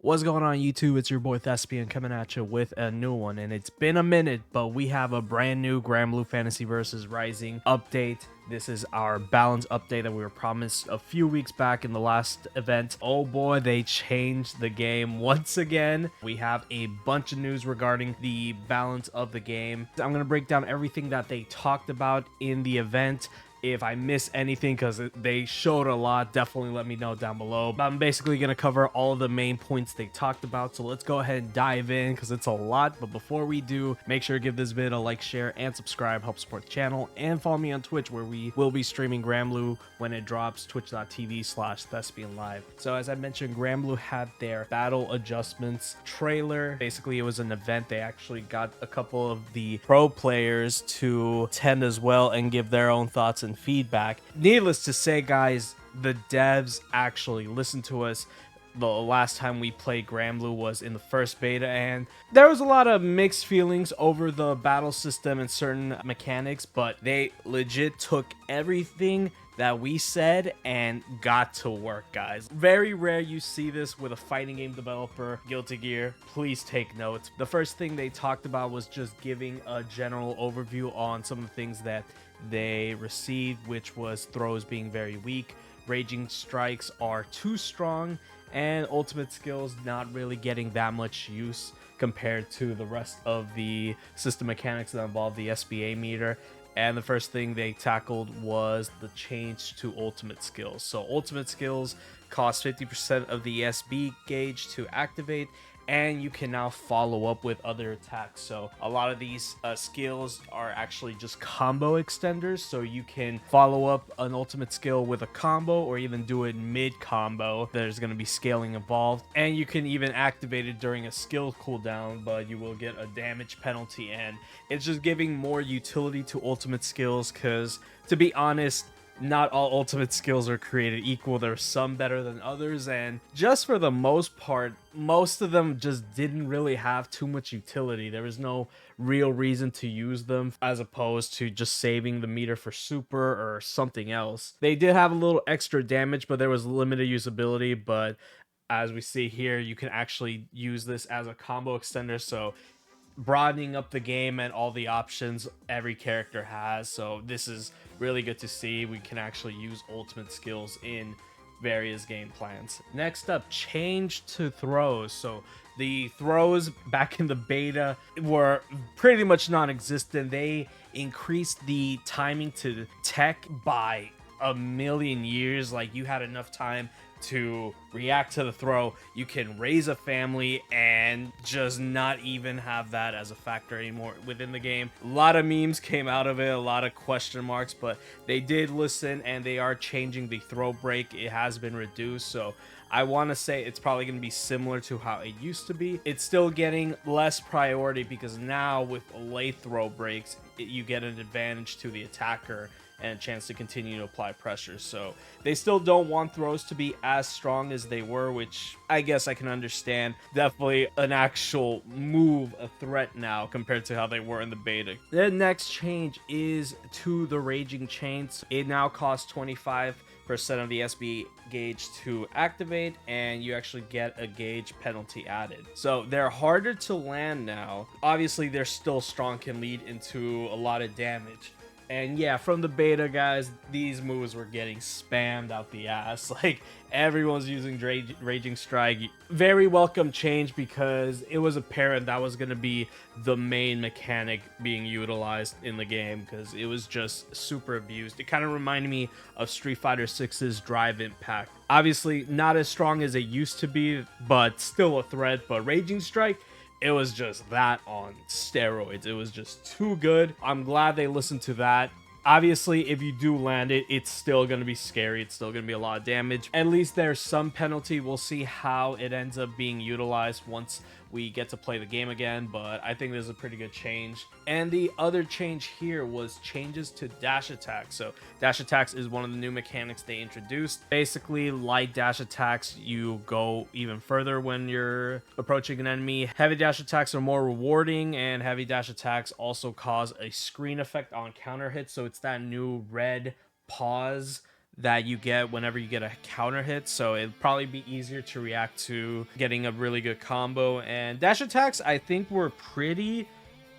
What's going on YouTube? It's your boy Thespian coming at you with a new one, and it's been a minute, but we have a brand new GBVS Fantasy vs Rising update. This is our balance update that we were promised a few weeks back in the last event. Oh boy, they changed the game once again. We have a bunch of news regarding the balance of the game. I'm going to break down everything that they talked about in the event. If I miss anything, because they showed a lot, definitely let me know down below. But I'm basically going to cover all of the main points they talked about, so let's go ahead and dive in because it's a lot. But before we do, make sure to give this vid a like, share, and subscribe, help support the channel, and follow me on Twitch where we will be streaming GBVS when it drops, twitch.tv/ThespianLive. So as I mentioned, GBVS had their battle adjustments trailer. Basically, it was an event. They actually got a couple of the pro players to attend as well and give their own thoughts and feedback. Needless to say, guys, the devs actually listened to us. The last time we played GBVS was in the first beta, and there was a lot of mixed feelings over the battle system and certain mechanics, but they legit took everything that we said and got to work, guys. Very rare you see this with a fighting game developer. Guilty Gear, please take notes. The first thing they talked about was just giving a general overview on some of the things that they received, which was throws being very weak, raging strikes are too strong, and ultimate skills not really getting that much use compared to the rest of the system mechanics that involve the SBA meter. And the first thing they tackled was the change to ultimate skills. So ultimate skills cost 50% of the SB gauge to activate, and you can now follow up with other attacks. So a lot of these skills are actually just combo extenders, so you can follow up an ultimate skill with a combo or even do it mid combo. There's going to be scaling involved, and you can even activate it during a skill cooldown, but you will get a damage penalty. And it's just giving more utility to ultimate skills, because to be honest, not all ultimate skills are created equal. There's some better than others, and just for the most part, most of them just didn't really have too much utility. There was no real reason to use them as opposed to just saving the meter for super or something else. They did have a little extra damage, but there was limited usability. But as we see here, you can actually use this as a combo extender, so broadening up the game and all the options every character has. So this is really good to see. We can actually use ultimate skills in various game plans. Next up, change to throws. So the throws back in the beta were pretty much non-existent. They increased the timing to tech by a million years. Like, you had enough time to react to the throw, you can raise a family, and just not even have that as a factor anymore within the game. A lot of memes came out of it, a lot of question marks, but they did listen and they are changing the throw break. It has been reduced, so I want to say it's probably going to be similar to how it used to be. It's still getting less priority because now with late throw breaks, you get an advantage to the attacker and a chance to continue to apply pressure. So they still don't want throws to be as strong as they were, which I guess I can understand. Definitely an actual move, a threat now compared to how they were in the beta. The next change is to the raging chains. It now costs 25% of the SB gauge to activate, and you actually get a gauge penalty added. So they're harder to land now. Obviously, they're still strong, can lead into a lot of damage. And yeah, from the beta, guys, these moves were getting spammed out the ass. Like, everyone's using Raging Strike. Very welcome change, because it was apparent that was going to be the main mechanic being utilized in the game, because it was just super abused. It kind of reminded me of Street Fighter 6's Drive Impact. Obviously, not as strong as it used to be, but still a threat. But Raging Strike, it was just that on steroids. It was just too good. I'm glad they listened to that. Obviously, if you do land it, it's still going to be scary. It's still going to be a lot of damage. At least there's some penalty. We'll see how it ends up being utilized once we get to play the game again, but I think this is a pretty good change. And the other change here was changes to dash attacks. So dash attacks is one of the new mechanics they introduced. Basically, like dash attacks, you go even further when you're approaching an enemy. Heavy dash attacks are more rewarding, and heavy dash attacks also cause a screen effect on counter hits. So it's that new red pause that you get whenever you get a counter hit, so it'd probably be easier to react to getting a really good combo. And dash attacks, I think, were pretty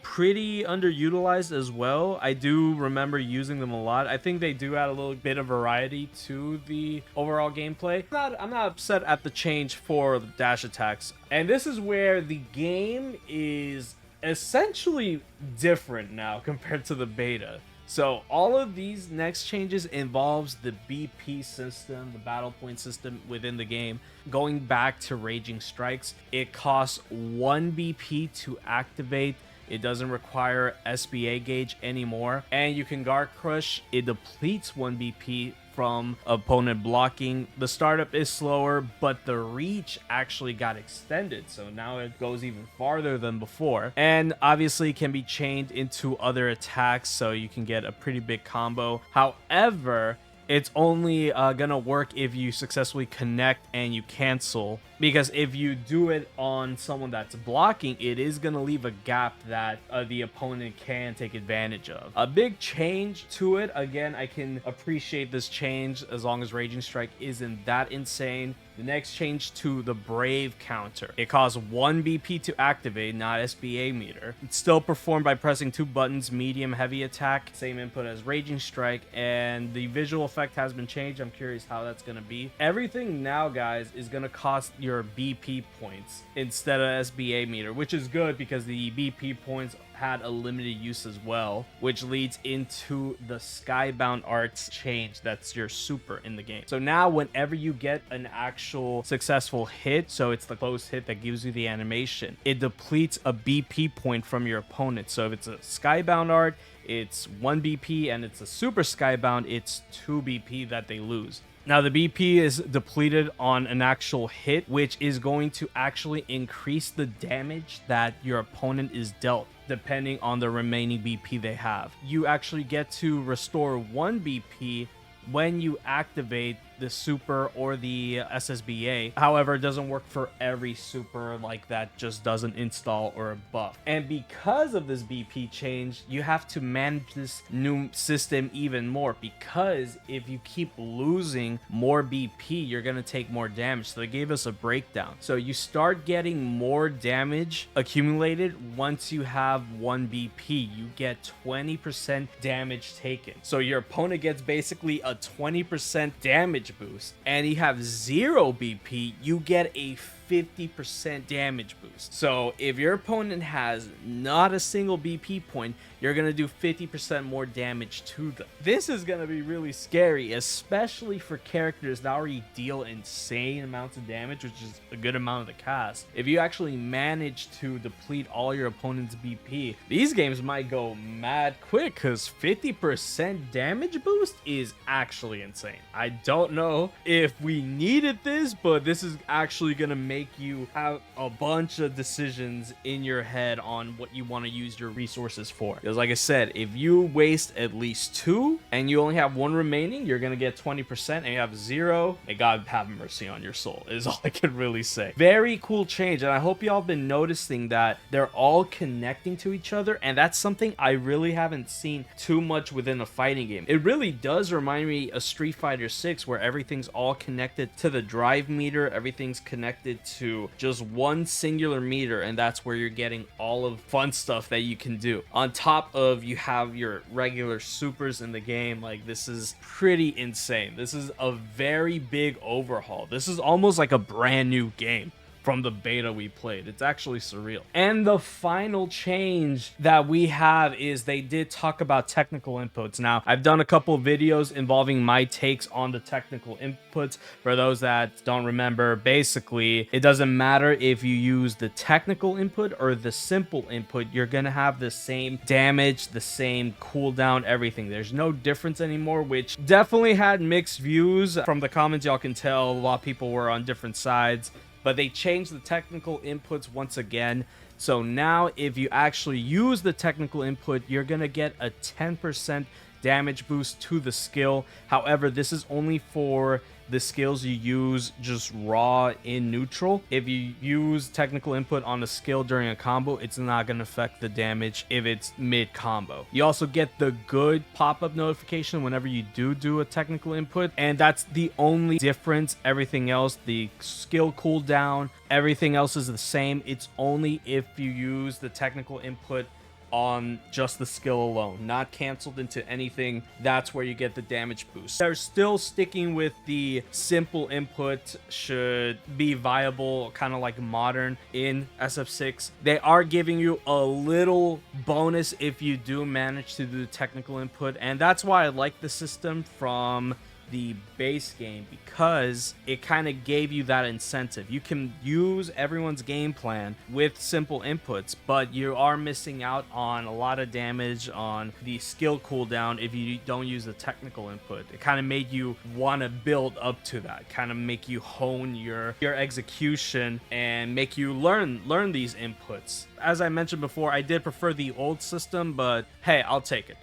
underutilized as well. I do remember using them a lot. I think they do add a little bit of variety to the overall gameplay. I'm not upset at the change for the dash attacks. And this is where the game is essentially different now compared to the beta. So all of these next changes involves the BP system, the battle point system within the game. Going back to Raging Strikes, it costs 1 BP to activate. It doesn't require SBA gauge anymore. And you can guard crush. It depletes 1 BP from opponent blocking. The startup is slower, but the reach actually got extended, so now it goes even farther than before. And obviously can be chained into other attacks, so you can get a pretty big combo. However, it's only gonna work if you successfully connect and you cancel, because if you do it on someone that's blocking, it is gonna leave a gap that the opponent can take advantage of. A big change to it, again, I can appreciate this change as long as Raging Strike isn't that insane. The next change to the Brave counter. It costs 1 BP to activate, not SBA meter. It's still performed by pressing 2 buttons, medium, heavy attack, same input as Raging Strike, and the visual effect has been changed. I'm curious how that's gonna be. Everything now, guys, is gonna cost your BP points instead of SBA meter, which is good because the BP points had a limited use as well, which leads into the Skybound arts change. That's your super in the game. So now whenever you get an actual successful hit, so it's the close hit that gives you the animation, it depletes a BP point from your opponent. So if it's a Skybound art, it's 1 BP, and it's a super Skybound, it's 2 BP that they lose. Now the BP is depleted on an actual hit, which is going to actually increase the damage that your opponent is dealt, depending on the remaining BP they have. You actually get to restore 1 BP when you activate the super or the SSBA. However, it doesn't work for every super, like that just doesn't install or buff. And because of this BP change, you have to manage this new system even more, because if you keep losing more BP, you're gonna take more damage. So they gave us a breakdown. So you start getting more damage accumulated once you have 1 BP. You get 20% damage taken. So your opponent gets basically a 20% damage boost, and you have 0 BP, you get a 50% damage boost. So if your opponent has not a single BP point, you're gonna do 50% more damage to them. This is gonna be really scary, especially for characters that already deal insane amounts of damage, which is a good amount of the cast. If you actually manage to deplete all your opponent's BP, these games might go mad quick, because 50% damage boost is actually insane. I don't know if we needed this, but this is actually gonna make you have a bunch of decisions in your head on what you want to use your resources for. Because like I said, if you waste at least 2 and you only have 1 remaining, you're gonna get 20%, and you have 0, may God have mercy on your soul, is all I can really say. Very cool change, and I hope y'all been noticing that they're all connecting to each other, and that's something I really haven't seen too much within a fighting game. It really does remind me of Street Fighter 6, where everything's all connected to the drive meter, everything's connected to just one singular meter, and that's where you're getting all of fun stuff that you can do. On top of, you have your regular supers in the game. Like, this is pretty insane. This is a very big overhaul. This is almost like a brand new game from the beta we played. It's actually surreal. And the final change that we have is they did talk about technical inputs. Now, I've done a couple of videos involving my takes on the technical inputs. For those that don't remember, basically, it doesn't matter if you use the technical input or the simple input, you're gonna have the same damage, the same cooldown, everything. There's no difference anymore, which definitely had mixed views. From the comments, y'all can tell a lot of people were on different sides. But they changed the technical inputs once again. So now if you actually use the technical input, you're going to get a 10% damage boost to the skill. However, this is only for the skills you use just raw in neutral. If you use technical input on a skill during a combo, it's not going to affect the damage if it's mid combo. You also get the good pop-up notification whenever you do a technical input, and that's the only difference. Everything else, the skill cooldown, everything else is the same. It's only if you use the technical input on just the skill alone, not canceled into anything, that's where you get the damage boost. They're still sticking with the simple input should be viable, kind of like modern in SF6. They are giving you a little bonus if you do manage to do technical input, and that's why I like the system from the base game, because it kind of gave you that incentive. You can use everyone's game plan with simple inputs, but you are missing out on a lot of damage on the skill cooldown if you don't use the technical input. It kind of made you want to build up to that, kind of make you hone your execution and make you learn these inputs. As I mentioned before, I did prefer the old system, but hey, I'll take it.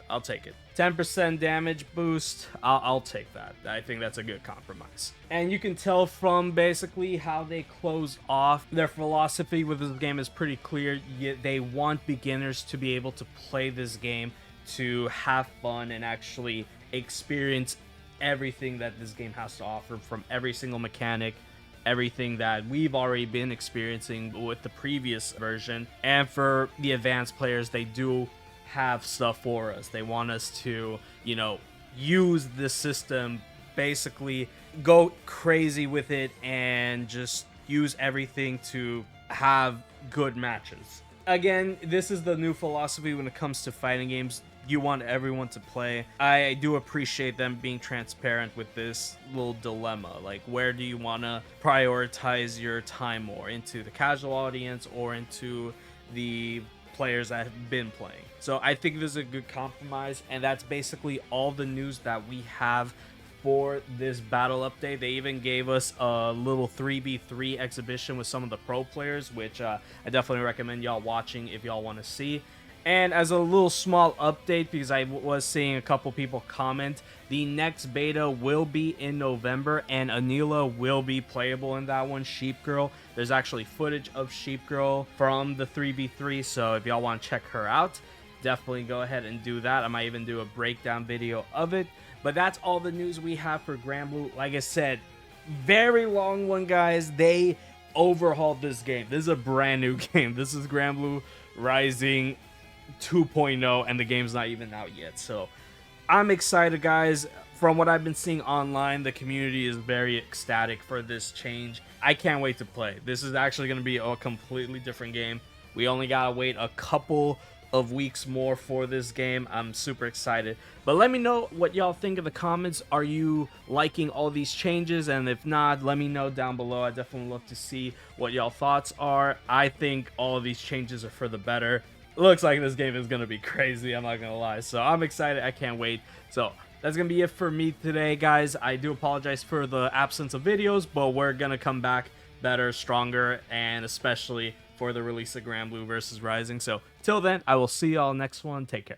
10% damage boost, I'll take that. I think that's a good compromise. And you can tell from basically how they close off, their philosophy with this game is pretty clear. They want beginners to be able to play this game, to have fun and actually experience everything that this game has to offer, from every single mechanic, everything that we've already been experiencing with the previous version. And for the advanced players, they do have stuff for us. They want us to, you know, use the system, basically go crazy with it and just use everything to have good matches. Again, this is the new philosophy when it comes to fighting games. You want everyone to play. I do appreciate them being transparent with this little dilemma. Like, where do you want to prioritize your time more? Into the casual audience or into the players that have been playing? So I think this is a good compromise, and that's basically all the news that we have for this battle update. They even gave us a little 3v3 exhibition with some of the pro players, which I definitely recommend y'all watching if y'all want to see. And as a little small update, because I was seeing a couple people comment, the next beta will be in November, and Anila will be playable in that one, Sheep Girl. There's actually footage of Sheep Girl from the 3v3, so if y'all want to check her out, definitely go ahead and do that. I might even do a breakdown video of it. But that's all the news we have for Granblue. Like I said, very long one, guys. They overhauled this game. This is a brand new game. This is Granblue Rising 2.0, and the game's not even out yet. So I'm excited, guys. From what I've been seeing online, the community is very ecstatic for this change. I can't wait to play. This is actually going to be a completely different game. We only gotta wait a couple of weeks more for this game. I'm super excited. But let me know what y'all think in the comments. Are you liking all these changes? And if not, let me know down below. I definitely love to see what y'all thoughts are. I think all of these changes are for the better. Looks like this game is gonna be crazy, I'm not gonna lie. So I'm excited. I can't wait. So that's gonna be it for me today, guys. I do apologize for the absence of videos, but we're gonna come back better, stronger, and especially for the release of Granblue vs Rising. So till then, I will see y'all next one. Take care.